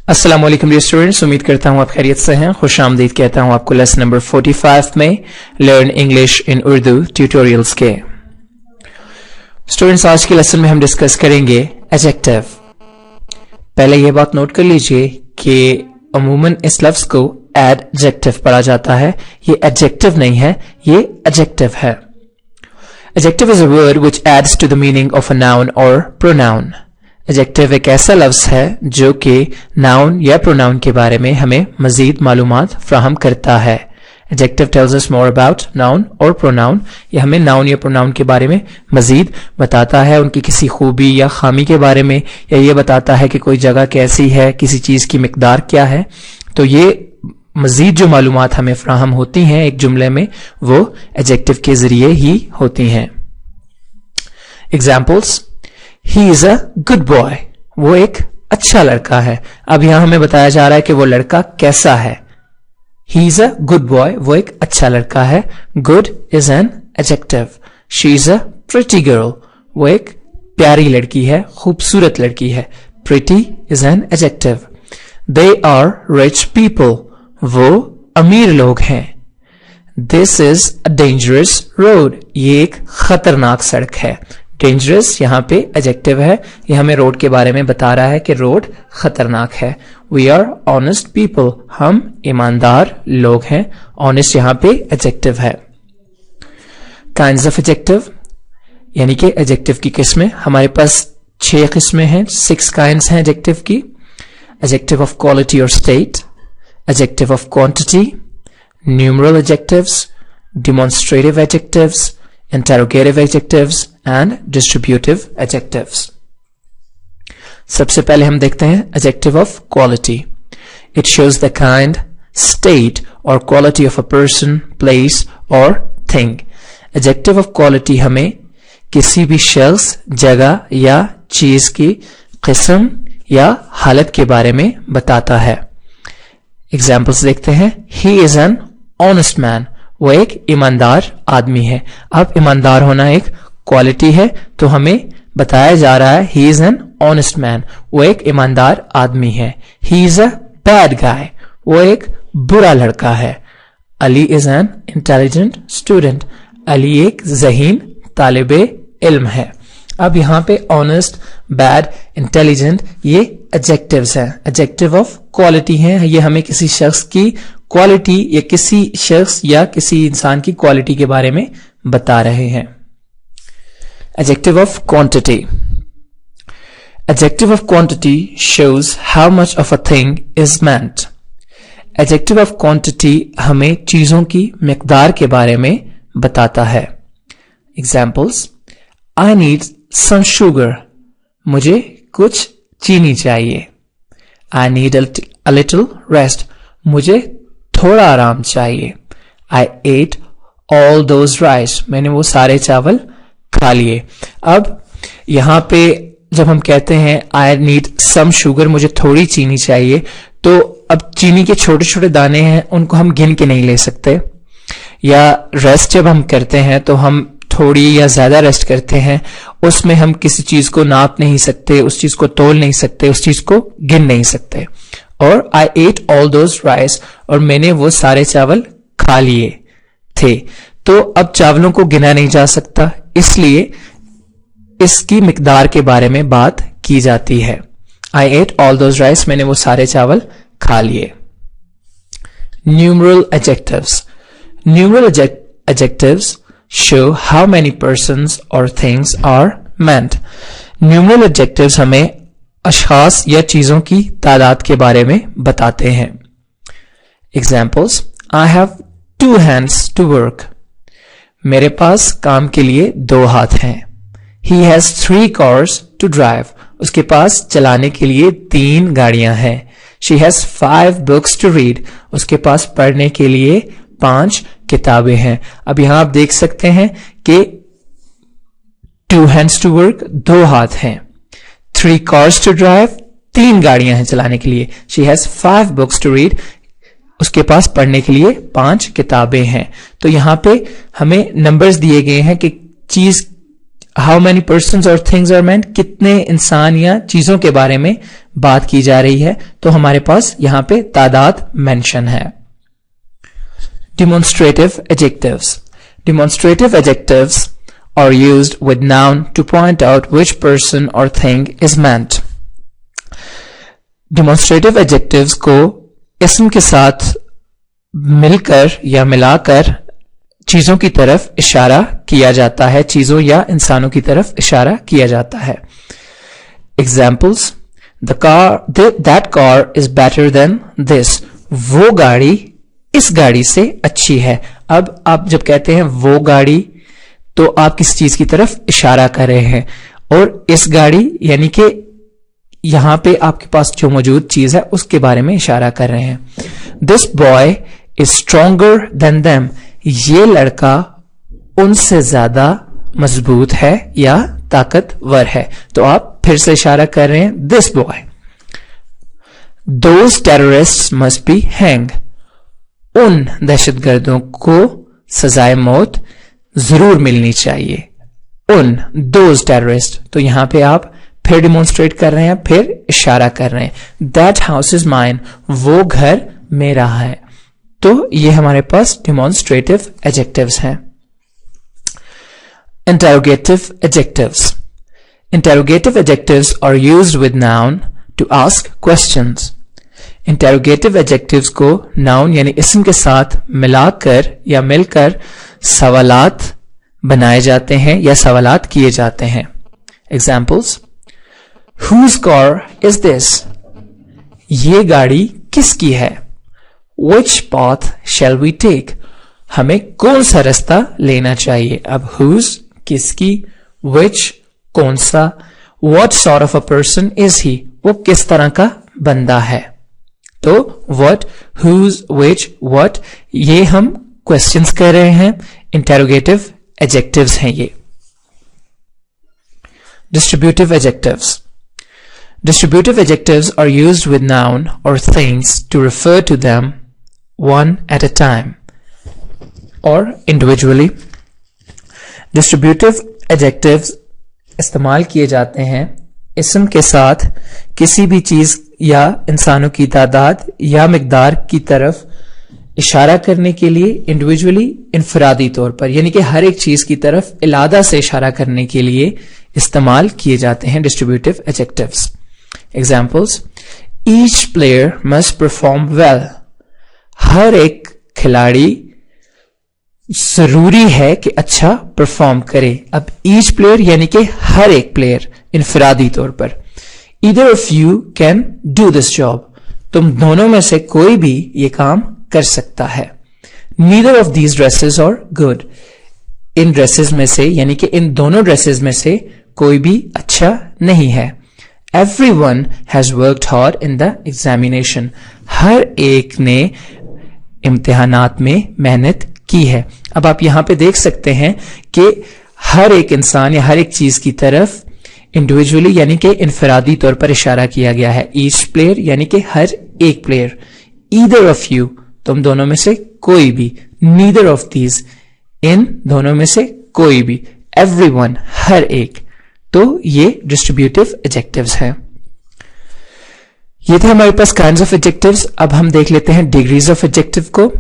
अस्सलाम वालेकुम dear students, उम्मीद करता हूँ आप खैरियत से हैं। खुश आमदीद कहता हूँ आपको लेसन नंबर 45 में learn English in Urdu tutorials के। स्टूडेंट्स, आज के लेसन में हम डिस्कस करेंगे एडजेक्टिव। पहले यह बात नोट कर लीजिए कि अमूमन इस लफ्ज को एडजेक्टिव पढ़ा जाता है। ये एडजेक्टिव नहीं है, ये एडजेक्टिव है। Adjective is a word which adds to the meaning of a noun और प्रोनाउन। एडजेक्टिव एक ऐसा लफ्ज है जो कि नाउन या प्रोनाउन के बारे में हमें मजीद मालूमात फ्राहम करता है। Adjective tells us more about noun और प्रोनाउन। यह हमें नाउन या प्रोनाउन के बारे में मजीद बताता है, उनकी किसी खूबी या खामी के बारे में, या ये बताता है कि कोई जगह कैसी है, किसी चीज की मिकदार क्या है। तो ये मजीद जो मालूमात हमें फ्राहम होती हैं एक जुमले में, वो एडजेक्टिव के जरिए ही होती हैं। Examples: He is a good boy. वो एक अच्छा लड़का है। अब यहां हमें बताया जा रहा है कि वो लड़का कैसा है। He is a good boy. वो एक अच्छा लड़का है। Good is an adjective. She is a pretty girl. वो एक प्यारी लड़की है, खूबसूरत लड़की है। Pretty is an adjective. They are rich people. वो अमीर लोग हैं। This is a dangerous road. ये एक खतरनाक सड़क है। डेंजरस यहां पे एडजेक्टिव है, ये हमें रोड के बारे में बता रहा है कि रोड खतरनाक है। वी आर ऑनेस्ट पीपल, हम ईमानदार लोग हैं। ऑनेस्ट यहां पे एडजेक्टिव है। काइंड्स ऑफ एडजेक्टिव, यानी कि एडजेक्टिव की किस्में हमारे पास 6 किस्में हैं, 6 काइंड्स हैं एडजेक्टिव की। एडजेक्टिव ऑफ क्वालिटी और state, adjective of quantity, numeral adjectives, demonstrative adjectives, interrogative adjectives and distributive adjectives. सबसे पहले हम देखते हैं adjective of quality. It shows the kind, state or quality of a person, place or thing. Adjective of quality हमें किसी भी शख्स, जगह या चीज की किस्म या हालत के बारे में बताता है। Examples देखते हैं। He is an honest man. वो एक ईमानदार आदमी है। अब ईमानदार होना एक क्वालिटी है, तो हमें बताया जा रहा है he is an honest man. वो एक ईमानदार आदमी है। He is a bad guy. वो एक बुरा लड़का है। Ali is an intelligent student. Ali एक ज़हीन तालिबे इल्म है। अब यहां पे ऑनेस्ट, बैड, इंटेलिजेंट ये एडजेक्टिव्स हैं, एडजेक्टिव ऑफ क्वालिटी हैं। ये हमें किसी शख्स की क्वालिटी या किसी शख्स या किसी इंसान की क्वालिटी के बारे में बता रहे हैं। Adjective of quantity, adjective of quantity shows how much of a thing is meant. Adjective of quantity हमें चीजों की मिकदार के बारे में बताता है। Examples: I need some sugar. मुझे कुछ चीनी चाहिए। I need a little rest. मुझे थोड़ा आराम चाहिए। I ate all those rice. मैंने वो सारे चावल खा लिए। अब यहां पे जब हम कहते हैं आई नीड सम शुगर, मुझे थोड़ी चीनी चाहिए, तो अब चीनी के छोटे छोटे दाने हैं, उनको हम गिन के नहीं ले सकते। या रेस्ट जब हम करते हैं तो हम थोड़ी या ज्यादा रेस्ट करते हैं, उसमें हम किसी चीज को नाप नहीं सकते, उस चीज को तोल नहीं सकते, उस चीज को गिन नहीं सकते। और आई एट ऑल दोज राइस, और मैंने वो सारे चावल खा लिए थे। तो अब चावलों को गिना नहीं जा सकता, इसलिए इसकी मिकदार के बारे में बात की जाती है। आई एट ऑल दोज राइस, मैंने वो सारे चावल खा लिए। Numeral adjectives, numeral adjectives show how many persons or things are meant. Numeral adjectives हमें अशखास या चीजों की तादाद के बारे में बताते हैं। Examples: I have 2 hands to work. मेरे पास काम के लिए 2 हाथ हैं। He has 3 cars to drive. उसके पास चलाने के लिए 3 गाड़ियां हैं। She has 5 books to read. उसके पास पढ़ने के लिए 5 किताबें हैं। अब यहां आप देख सकते हैं कि 2 hands to work, 2 हाथ हैं। 3 cars to drive, 3 गाड़ियां हैं चलाने के लिए। She has 5 books to read. उसके पास पढ़ने के लिए 5 किताबें हैं। तो यहां पे हमें नंबर्स दिए गए हैं कि चीज how many persons or things are meant, कितने इंसान या चीजों के बारे में बात की जा रही है, तो हमारे पास यहां पे तादाद मेंशन है. Demonstrative adjectives. Demonstrative adjectives are used with noun to point out which person or thing is meant. Demonstrative adjectives को इसम के साथ मिलकर या मिलाकर चीजों की तरफ इशारा किया जाता है, चीजों या इंसानों की तरफ इशारा किया जाता है. Examples: that car is better than this. वो गाड़ी इस गाड़ी से अच्छी है. अब आप जब कहते हैं वो गाड़ी, तो आप किस चीज की तरफ इशारा कर रहे हैं, और इस गाड़ी यानी कि यहां पे आपके पास जो मौजूद चीज है उसके बारे में इशारा कर रहे हैं. This boy is stronger then them. ये लड़का उनसे ज्यादा मजबूत है या ताकतवर है, तो आप फिर से इशारा कर रहे हैं this boy. Those terrorists must be hang. उन दहशतगर्दों को सजाए मौत जरूर मिलनी चाहिए. उन दोज टेररिस्ट, तो यहां पे आप फिर डिमोन्स्ट्रेट कर रहे हैं, फिर इशारा कर रहे हैं. That house is mine. वो घर मेरा है. तो ये हमारे पास डिमोन्स्ट्रेटिव एडजेक्टिव्स हैं. Interrogative adjectives. Interrogative adjectives are used with noun to ask questions. Interrogative adjectives को नाउन यानी इसम के साथ मिलाकर या मिलकर सवालात बनाए जाते हैं या सवालात किए जाते हैं. Examples: Whose car is this? ये गाड़ी किसकी है? Which path shall we take? हमें कौन सा रास्ता लेना चाहिए? अब whose किसकी, which कौन सा, what sort of a person is he? वो किस तरह का बंदा है. तो what, whose, which, what, ये हम क्वेश्चंस कर रहे हैं. इंटेरोगेटिव एडजेक्टिव्स हैं ये. Distributive adjectives. Distributive adjectives are used with noun or things to refer to them one at a time or individually. Distributive adjectives इस्तेमाल किए जाते हैं इसम के साथ किसी भी चीज या इंसानों की तादाद या मिकदार की तरफ इशारा करने के लिए इंडिविजुअली, इनफरादी तौर पर, यानी कि हर एक चीज की तरफ इलादा से इशारा करने के लिए इस्तेमाल किए जाते हैं distributive adjectives. Examples: Each player must perform well. हर एक खिलाड़ी जरूरी है कि अच्छा परफॉर्म करे. अब each player यानी कि हर एक प्लेयर इनफरादी तौर पर. Either of you can do this job. तुम दोनों में से कोई भी ये काम कर सकता है. Neither of these dresses are good. In dresses में से यानी कि इन दोनों ड्रेसेस में से कोई भी अच्छा नहीं है. Everyone has worked hard in the examination. हर एक ने इम्तिहानात में मेहनत की है. अब आप यहां पे देख सकते हैं कि हर एक इंसान या हर एक चीज की तरफ इंडिविजुअली यानी कि इनफरादी तौर पर इशारा किया गया है. ईच प्लेयर यानी कि हर एक प्लेयर. ईदर ऑफ यू, तुम दोनों में से कोई भी. नीदर ऑफ दीज, इन दोनों में से कोई भी. एवरीवन, हर एक. तो ये डिस्ट्रीब्यूटिव एडजेक्टिव्स हैं. ये थे हमारे पास काइंड्स ऑफ एडजेक्टिव्स. अब हम देख लेते हैं डिग्रीज ऑफ एडजेक्टिव को.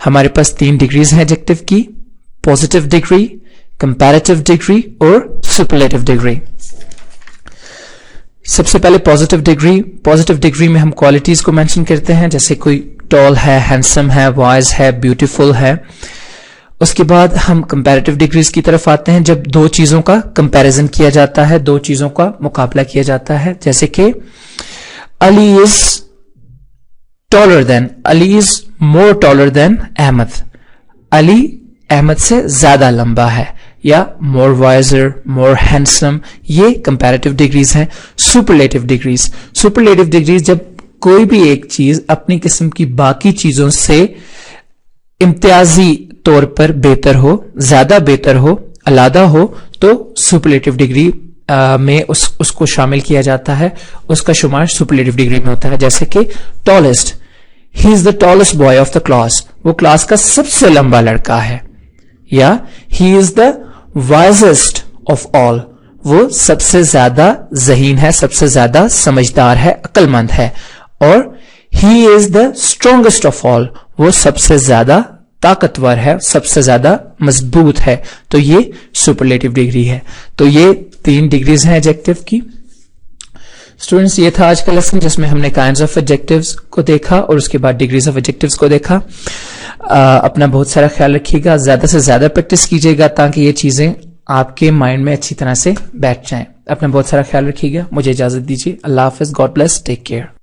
हमारे पास 3 डिग्रीज हैं एडजेक्टिव की: पॉजिटिव डिग्री, कंपैरेटिव डिग्री और सुपरलेटिव डिग्री. सबसे पहले पॉजिटिव डिग्री. पॉजिटिव डिग्री में हम क्वालिटीज को मेंशन करते हैं, जैसे कोई टॉल है, हैंडसम है, वाइज है, ब्यूटीफुल है. उसके बाद हम कंपैरेटिव डिग्रीज की तरफ आते हैं, जब दो चीजों का कंपैरिजन किया जाता है, दो चीजों का मुकाबला किया जाता है. जैसे कि Ali is taller than, Ali is more taller than Ahmed. Ali Ahmed से ज्यादा लंबा है. या मोर वाइजर, मोर हैंडसम, ये कंपैरेटिव डिग्रीज हैं. Superlative degrees. सुपरलेटिव डिग्रीज जब कोई भी एक चीज अपनी किस्म की बाकी चीजों से इम्तियाजी तौर पर बेहतर हो, ज्यादा बेहतर हो, अलादा हो, तो सुपरलेटिव डिग्री में उसको शामिल किया जाता है. उसका शुमार सुपरलेटिव डिग्री में होता है. जैसे कि tallest, he is the tallest boy of the class. वो क्लास का सबसे लंबा लड़का है. या he is the wisest of all. وہ سب سے زیادہ ذہین ہے, سب سے زیادہ سمجھدار ہے, عقل مند ہے. اور he is the strongest of all. وہ سب سے زیادہ طاقتور ہے, سب سے زیادہ مضبوط ہے. تو یہ سپرلیٹو ڈگری ہے. تو یہ 3 ڈگریز ہیں ایڈجیکٹو کی. اسٹوڈینٹس یہ تھا آج کا لیسن جس میں ہم نے کائنڈز آف ایڈجیکٹیوز کو دیکھا اور اس کے بعد ڈگریز آف ایڈجیکٹیوز کو دیکھا. اپنا بہت سارا خیال رکھیے گا, زیادہ سے زیادہ پریکٹس کیجیے گا تاکہ یہ چیزیں آپ کے مائنڈ میں اچھی طرح سے بیٹھ جائیں. اپنا بہت سارا خیال رکھیے گا. مجھے اجازت دیجیے. اللہ حافظ. God bless. Take care.